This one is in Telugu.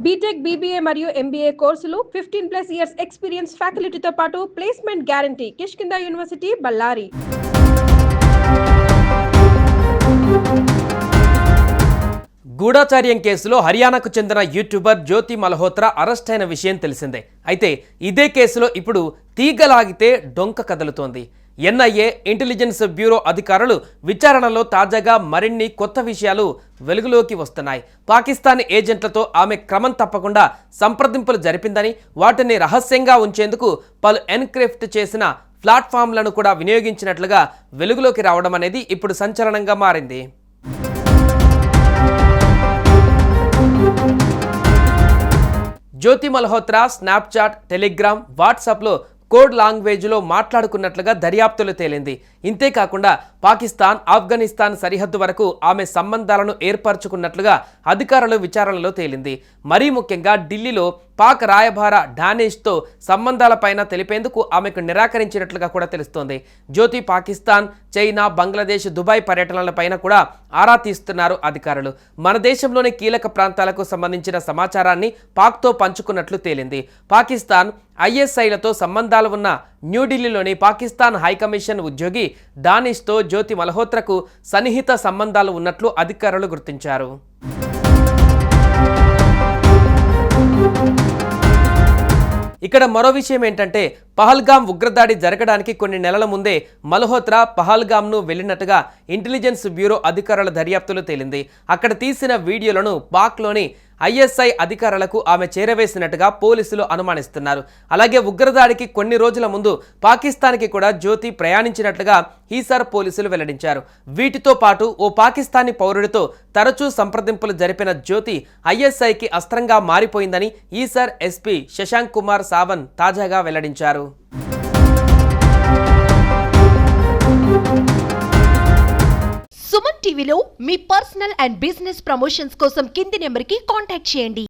బీటెక్, బీబీఏ మరియు ఎంబీఏ కోర్సులు 15+ ఇయర్స్ ఎక్స్పీరియన్స్ ఫ్యాకల్టీతో పాటు placement guarantee. Kishkinda University, Ballari. గూఢాచార్యం కేసులో హర్యానాకు చెందిన యూట్యూబర్ జ్యోతి మల్హోత్రా అరెస్ట్ అయిన విషయం తెలిసిందే. అయితే ఇదే కేసులో ఇప్పుడు తీగలాగితే డొంక కదులుతోంది. ఎన్ఐఏ, ఇంటెలిజెన్స్ బ్యూరో అధికారులు విచారణలో తాజాగా మరిన్ని కొత్త విషయాలు వెలుగులోకి వస్తున్నాయి. పాకిస్తాన్ ఏజెంట్లతో ఆమె క్రమం తప్పకుండా సంప్రదింపులు జరిపిందని, వాటిని రహస్యంగా ఉంచేందుకు పలు ఎన్క్రిప్ట్ చేసిన ప్లాట్ఫామ్లను కూడా వినియోగించినట్లుగా వెలుగులోకి రావడం అనేది ఇప్పుడు సంచలనంగా మారింది. జ్యోతి మల్హోత్రా స్నాప్చాట్, టెలిగ్రామ్, వాట్సాప్లో కోడ్ లాంగ్వేజ్లో మాట్లాడుకున్నట్లుగా దర్యాప్తులు తేలింది. ఇంతేకాకుండా పాకిస్తాన్, ఆఫ్ఘనిస్తాన్ సరిహద్దు వరకు ఆమె సంబంధాలను ఏర్పరచుకున్నట్లుగా అధికారుల విచారణలో తేలింది. మరీ ముఖ్యంగా ఢిల్లీలో పాక్ రాయబార డానిష్తో సంబంధాలపైన తెలిపేందుకు ఆమెకు నిరాకరించినట్లుగా కూడా తెలుస్తోంది. జ్యోతి పాకిస్తాన్, చైనా, బంగ్లాదేశ్, దుబాయ్ పర్యటనలపైన కూడా ఆరా తీస్తున్నారు అధికారులు. మన దేశంలోని కీలక ప్రాంతాలకు సంబంధించిన సమాచారాన్ని పాక్తో పంచుకున్నట్లు తేలింది. పాకిస్తాన్, ఐఎస్ఐలతో సంబంధాలు ఉన్న న్యూఢిల్లీలోని పాకిస్తాన్ హైకమిషన్ ఉద్యోగి డానిష్తో జ్యోతి మల్హోత్రకు సన్నిహిత సంబంధాలు ఉన్నట్లు అధికారులు గుర్తించారు. ఇక్కడ మరో విషయం ఏంటంటే, పహల్గామ్ ఉగ్రదాడి జరగడానికి కొన్ని నెలల ముందే మల్హోత్రా పహల్గామ్ను వెళ్లినట్టుగా ఇంటెలిజెన్స్ బ్యూరో అధికారుల దర్యాప్తులు తేలింది. అక్కడ తీసిన వీడియోలను పాక్లోని ఐఎస్ఐ అధికారులకు ఆమె చేరవేసినట్టుగా పోలీసులు అనుమానిస్తున్నారు. అలాగే ఉగ్రదాడికి కొన్ని రోజుల ముందు పాకిస్తాన్కి కూడా జ్యోతి ప్రయాణించినట్లుగా హీసార్ పోలీసులు వెల్లడించారు. వీటితో పాటు ఓ పాకిస్తానీ పౌరుడితో తరచూ సంప్రదింపులు జరిపిన జ్యోతి ఐఎస్ఐకి అస్త్రంగా మారిపోయిందని హీసార్ ఎస్పీ శశాంక్ కుమార్ సావన్ తాజాగా వెల్లడించారు. సుమన్ టీవీలో మీ పర్సనల్ అండ్ బిజినెస్ ప్రమోషన్స్ కోసం కింది నెంబర్కి కాంటాక్ట్ చేయండి.